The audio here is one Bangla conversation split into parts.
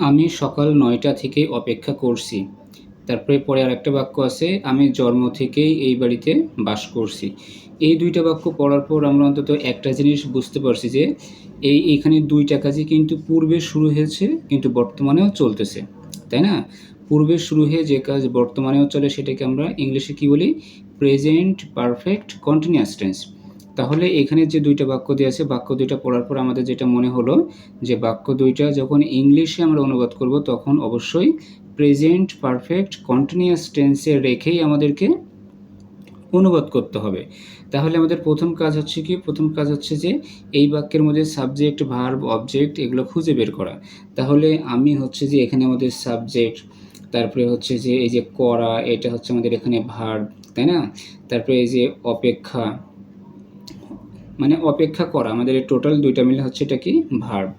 আমি সকাল ৯টা থেকে অপেক্ষা করছি। তারপরে পরে আরেকটা বাক্য আছে, আমি জন্ম থেকেই এই বাড়িতে বাস করছি। এই ২ টা বাক্য পড়ার পর আমরা অন্তত একটা জিনিস বুঝতে পারছি যে এইখানে ২ টা কাজই কিন্তু পূর্বে শুরু হয়েছে কিন্তু বর্তমানেও চলতেছে। তাই না? পূর্বে শুরু হয়ে যে কাজ বর্তমানেও চলে সেটাকে আমরা ইংলিশে কী বলি? Present perfect continuous tense. তাহলে এখানে যে ২ টা বাক্য দেয়া আছে, বাক্য ২ টা পড়ার পর আমাদের যেটা মনে হলো যে বাক্য ২ টা যখন ইংলিশে আমরা অনুবাদ করব তখন অবশ্যই প্রেজেন্ট পারফেক্ট কন্টিনিউয়াস টেন্সে রেখেই আমাদেরকে অনুবাদ করতে হবে। তাহলে আমাদের প্রথম কাজ হচ্ছে কি? প্রথম কাজ হচ্ছে যে এই বাক্যের মধ্যে সাবজেক্ট, ভার্ব, অবজেক্ট এগুলো খুঁজে বের করা। তাহলে আমি হচ্ছে যে এখানে আমাদের সাবজেক্ট, তারপরে হচ্ছে যে এই যে করা, এটা হচ্ছে আমাদের এখানে ভার্ব, তাই না? তারপরে এই যে অপেক্ষা, মানে অপেক্ষা করা, আমাদের এই টোটাল ২ টা মিলে হচ্ছে এটা কি? ভার্ব।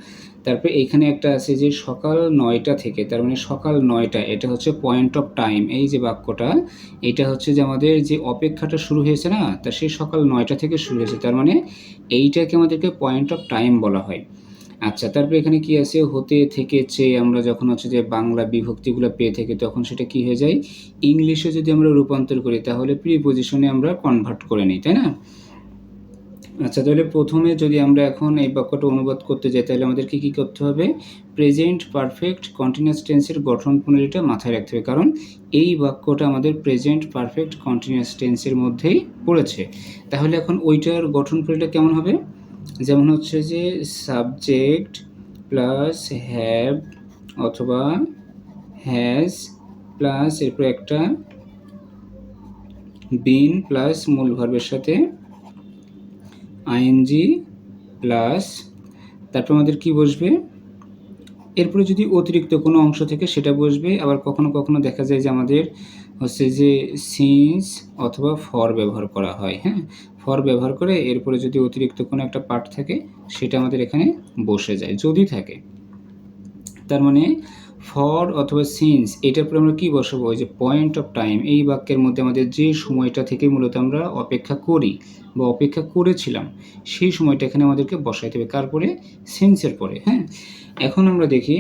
তারপরে এইখানে একটা আছে যে সকাল ৯টা থেকে, তার মানে সকাল ৯টা, এটা হচ্ছে পয়েন্ট অফ টাইম। এই যে বাক্যটা, এটা হচ্ছে যে আমাদের যে অপেক্ষাটা শুরু হয়েছে না, তা সেই সকাল ৯টা থেকে শুরু হয়েছে, তার মানে এইটাকে আমাদেরকে পয়েন্ট অফ টাইম বলা হয়। আচ্ছা, তারপরে এখানে কি আছে? হতে, থেকে, চেয়ে আমরা যখন হচ্ছে যে বাংলা বিভক্তিগুলো পেয়ে থাকি তখন সেটা কি হয়ে যায়? ইংলিশে যদি আমরা রূপান্তর করি তাহলে প্রিপোজিশনে আমরা কনভার্ট করে নিই, তাই না? আচ্ছা, তাহলে প্রথমে যদি আমরা এখন এই বাক্যটা অনুবাদ করতে যাই তাহলে আমাদের কি করতে হবে? প্রেজেন্ট পারফেক্ট কন্টিনিউয়াস টেন্সের গঠন প্রণালীটা মাথায় রাখতে হবে, কারণ এই বাক্যটা আমাদের প্রেজেন্ট পারফেক্ট কন্টিনিউয়াস টেন্সের মধ্যেই পড়েছে। তাহলে এখন ওইটার গঠন প্রণালীটা কেমন হবে? যেমন হচ্ছে যে সাবজেক্ট প্লাস হ্যাভ অথবা হ্যাজ প্লাস এরপর একটা বিন প্লাস মূল ভার্বের সাথে আইএনজি প্লাস তারপর আমাদের কি বসবে? এরপরে যদি অতিরিক্ত কোনো অংশ থেকে সেটা বসবে। আবার কখনো কখনো দেখা যায় যে আমাদের হচ্ছে যে সিন্স অথবা ফর ব্যবহার করা হয়, হ্যাঁ? ফর ব্যবহার করে এরপরে যদি অতিরিক্ত কোনো একটা পার্ট থাকে সেটা আমাদের এখানে বসে যায়, যদি থাকে। তার মানে ফর অথবা সিন্স এটার পরে আমরা কী বসাবো? ওই যে পয়েন্ট অফ টাইম, এই বাক্যের মধ্যে আমাদের যে সময়টা থেকে মূলত আমরা অপেক্ষা করি বা অপেক্ষা করেছিলাম সেই সময়টা এখানে আমাদেরকে বসাইতে হবে। কার পরে? সিন্সের পরে, হ্যাঁ? এখন আমরা দেখি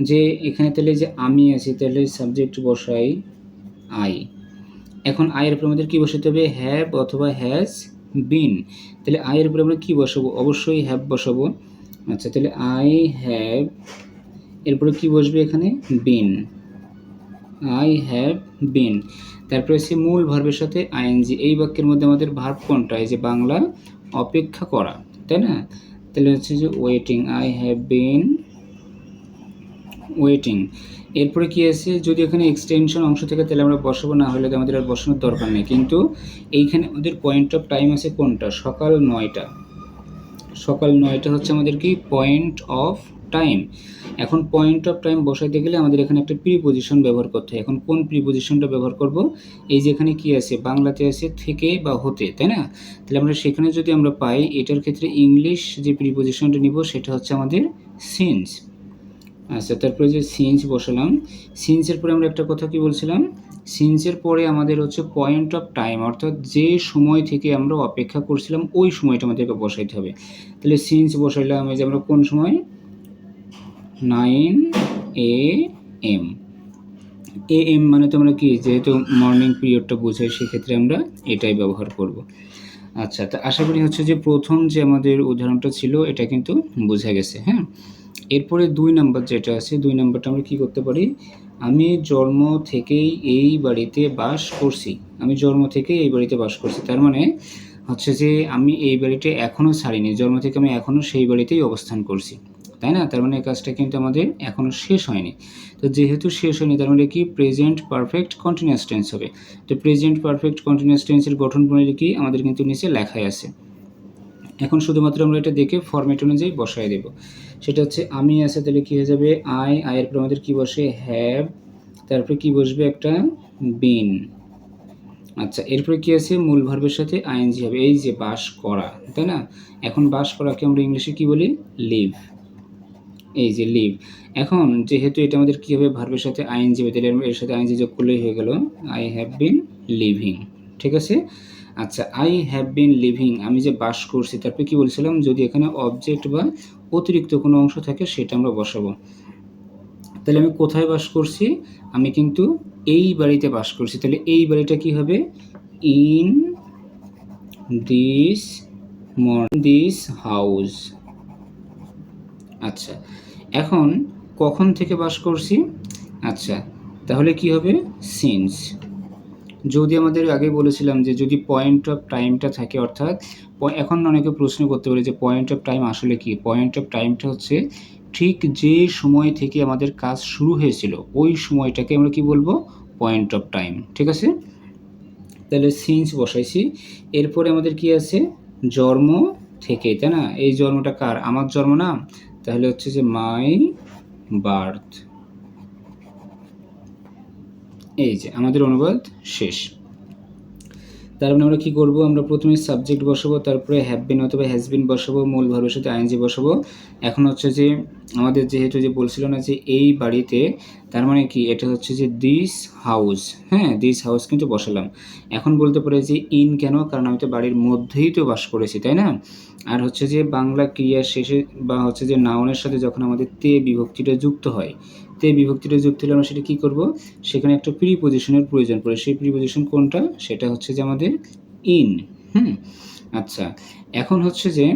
যে এখানে তাহলে যে আমি আছি, তাহলে সাবজেক্ট বসাই আই। এখন আয়ের উপরে আমাদের কী বসাতে হবে? হ্যাভ অথবা হ্যাজ বিন। তাহলে আয়ের উপরে আমরা কী বসাবো? অবশ্যই হ্যাভ বসাবো। আচ্ছা, তাহলে আই হ্যাভ, এরপরে কি বসবে এখানে? বিন। I have been. তারপরে হচ্ছে মূল ভার্বের সাথে আইএনজি। এই বাক্যের মধ্যে আমাদের ভার্ব কোনটা? এই যে বাংলা অপেক্ষা করা, তাই না? তাহলে হচ্ছে যে waiting, I have been waiting. এরপরে কি আছে? যদি এখানে এক্সটেনশন অংশ থেকে তাহলে আমরা বসাবো, না হলে আমাদের আর বসানোর দরকার নেই। কিন্তু এইখানে আমাদের পয়েন্ট অফ টাইম আছে কোনটা? সকাল ৯টা। সকাল ৯টা হচ্ছে আমাদের কি? Point of time. এখন পয়েন্ট অফ টাইম বসাইতে গেলে আমাদের এখানে একটা প্রিপোজিশন ব্যবহার করতে হয়। এখন কোন প্রিপোজিশনটা ব্যবহার করব? এই যে এখানে কি আছে? বাংলাতে আছে থেকে বা হতে, তাই না? তাহলে আমরা সেখানে যদি আমরা পাই, এটার ক্ষেত্রে ইংলিশ যে প্রিপোজিশনটা নিব সেটা হচ্ছে আমাদের সিন্স। আচ্ছা, তারপরে যে সিন্স বসালাম, সিন্সের পরে আমরা একটা কথা কি বলছিলাম? সিন্সের পরে আমাদের হচ্ছে পয়েন্ট অফ টাইম, অর্থাৎ যে সময় থেকে আমরা অপেক্ষা করছিলাম ওই সময়টা আমাদেরকে বসাইতে হবে। তাহলে সিন্স বসাইলাম, এই যে আমরা কোন সময়? 9 AM। AM মানে তো আমরা কি, যেহেতু মর্নিং পিরিয়ডটা বোঝাই সেক্ষেত্রে আমরা এটাই ব্যবহার করব। আচ্ছা, তা আশা করি হচ্ছে যে প্রথম যে আমাদের উদাহরণটা ছিল এটা কিন্তু বোঝা গেছে, হ্যাঁ? এরপরে ২ নাম্বার যেটা আছে, ২ নাম্বারটা আমরা কী করতে পারি? আমি জন্ম থেকেই এই বাড়িতে বাস করছি। আমি জন্ম থেকেই এই বাড়িতে বাস করছি। তার মানে হচ্ছে যে আমি এই বাড়িটা এখনও ছাড়িনি। জন্ম থেকে আমি এখনও সেই বাড়িতেই অবস্থান করছি, তাই না? তার মানে এই কাজটা কিন্তু আমাদের এখনও শেষ হয়নি। তো যেহেতু শেষ হয়নি তার মানে কি? প্রেজেন্ট পারফেক্ট কন্টিনিউয়াস টেন্স হবে। তো প্রেজেন্ট পারফেক্ট কন্টিনিউয়াস টেন্সের গঠন প্রণালী কি? আমাদের কিন্তু নিচে লেখাই আছে। এখন শুধুমাত্র আমরা এটা দেখে ফরম্যাট অনুযায়ী বসায় দেব। সেটা হচ্ছে আমি আছে, তাহলে কী হয়ে যাবে? আই, আয়ের পর আমাদের কী বসে? হ্যাভ, তারপরে কি বসবে? একটা বিন। আচ্ছা, এরপরে কি আছে? মূল ভার্বের সাথে আইএনজি হবে, এই যে বাস করা, তাই না? এখন বাস করাকে আমরা ইংলিশে কি বলি? লিভ। এই যে লিভ। এখন যেহেতু এটা আমাদের কী হবে? ভার্বের সাথে আইএনজি হবে, তাহলে এর সাথে আইএনজি যোগ করলেই হয়ে গেল আই হ্যাভ বিন লিভিং। ঠিক আছে? আচ্ছা, আই হ্যাভ বিন লিভিং, আমি যে বাস করছি, তারপরে কি বলছিলাম? যদি এখানে অবজেক্ট বা অতিরিক্ত কোনো অংশ থাকে সেটা আমরা বসাবো। তাহলে আমি কোথায় বাস করছি? আমি কিন্তু এই বাড়িতে বাস করছি। তাহলে এই বাড়িটা কি হবে? In this house. আচ্ছা, এখন কখন থেকে বাস করছি? আচ্ছা, তাহলে কি হবে? সিন্স। যদি আমাদের আগে বলেছিলাম যে যদি পয়েন্ট অফ টাইমটা থাকে, অর্থাৎ এখন অনেকে প্রশ্ন করতে পারে যে পয়েন্ট অফ টাইম আসলে কি? পয়েন্ট অফ টাইমটা হচ্ছে ঠিক যে সময় থেকে আমাদের কাজ শুরু হয়েছিল ওই সময়টাকে আমরা কি বলবো? Point of time. ঠিক আছে? তাহলে সিন্স বসাইছি। এরপরে আমাদের কি আছে? জন্ম থেকে, তাই না? এই জন্মটা কার? আমার জন্ম না? তাহলে হচ্ছে যে মাই বার্থ। এই যে আমাদের অনুবাদ শেষ। তার মানে আমরা কী করবো? আমরা প্রথমে সাবজেক্ট বসাবো, তারপরে হ্যাভ বিন অথবা হ্যাজ বিন বসাবো, মূল ভার্বের সাথে আইএনজি বসাবো। এখন হচ্ছে যে আমাদের যেহেতু যে বলছিল না যে এই বাড়িতে, তার মানে কি এটা হচ্ছে যে দিস হাউস। হ্যাঁ, দিস হাউস কিন্তু বসালাম। এখন বলতে পারে যে ইন কেন? কারণ আমি তো বাড়ির মধ্যেই তো বাস করেছি, তাই না? আর হচ্ছে যে বাংলা ক্রিয়ার শেষে বা হচ্ছে যে নাউনের সাথে যখন আমাদের তে বিভক্তিটা যুক্ত হয়, তে বিভক্তিটা যুক্ত হলে আমরা সেটা কী করবো? সেখানে একটা প্রিপজিশনের প্রয়োজন পড়ে। সেই প্রিপজিশন কোনটা? সেটা হচ্ছে যে আমাদের ইন। আচ্ছা, এখন হচ্ছে যে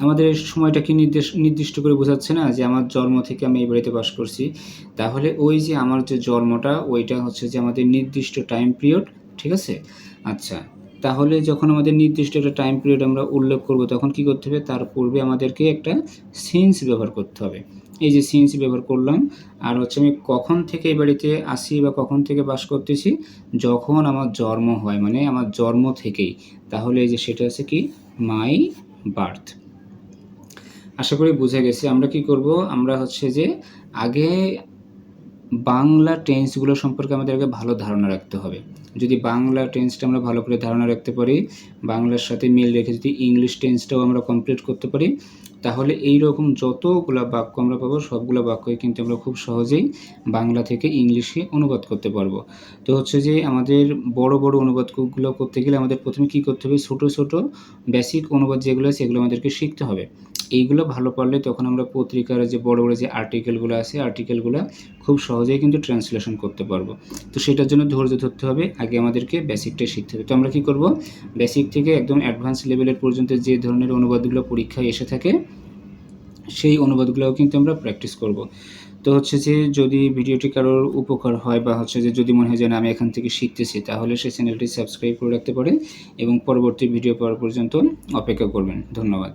আমাদের এই সময়টা কি নির্দিষ্ট করে বোঝাচ্ছে না যে আমার জন্ম থেকে আমি এই বাড়িতে বাস করছি। তাহলে ওই যে আমার যে জন্মটা ওইটা হচ্ছে যে আমাদের নির্দিষ্ট টাইম পিরিয়ড। ঠিক আছে? আচ্ছা, তাহলে যখন আমাদের নির্দিষ্ট একটা টাইম পিরিয়ড আমরা উল্লেখ করব তখন কি করতে হবে? তার পূর্বে আমাদেরকে একটা সিন্স ব্যবহার করতে হবে। এই যে সিন্স ব্যবহার করলাম। আর হচ্ছে আমি কখন থেকে এই বাড়িতে আসি বা কখন থেকে বাস করতেছি? যখন আমার জন্ম হয়, মানে আমার জন্ম থেকেই। তাহলে এই যে সেটা হচ্ছে কি? মাই বার্থ। আশা করি বুঝে গেছে। আমরা কি করব? আমরা হচ্ছে যে আগে বাংলা টেন্সগুলো সম্পর্কে আমাদের আগে ভালো ধারণা রাখতে হবে। যদি বাংলা টেন্সটা আমরা ভালো করে ধারণা রাখতে পারি, বাংলার সাথে মিল রেখে যদি ইংলিশ টেন্সটাও আমরা কমপ্লিট করতে পারি, তাহলে এই রকম যতগুলা বাক্য আমরা পাবো সবগুলো বাক্যই কিন্তু আমরা খুব সহজেই বাংলা থেকে ইংলিশে অনুবাদ করতে পারবো। তো হচ্ছে যে আমাদের বড় বড় অনুবাদগুলো করতে গেলে আমাদের প্রথমে কী করতে হবে? ছোট ছোট বেসিক অনুবাদ যেগুলো আছে সেগুলো আমাদেরকে শিখতে হবে। এইগুলো ভালো পারলে তখন আমরা পত্রিকার যে বড় বড় যে আর্টিকেলগুলো আছে আর্টিকেলগুলো খুব সহজেই কিন্তু ট্রান্সলেশন করতে পারবো। তো সেটার জন্য ধৈর্য ধরতে হবে। আগে আমাদেরকে বেসিকটাই শিখতে হবে। তো আমরা কী করব? বেসিক থেকে একদম অ্যাডভান্স লেভেলের পর্যন্ত যে ধরনের অনুবাদগুলো পরীক্ষায় এসে থাকে সেই অনুবাদগুলোও কিন্তু আমরা প্র্যাকটিস করব। তো হচ্ছে যে যদি ভিডিওটি কারোর উপকার হয় বা হচ্ছে যে যদি মনে হয় যে না আমি এখান থেকে শিখতেছি, তাহলে সেই চ্যানেলটি সাবস্ক্রাইব করে রাখতে পারেন এবং পরবর্তী ভিডিও পাওয়ার পর্যন্ত অপেক্ষা করবেন। ধন্যবাদ।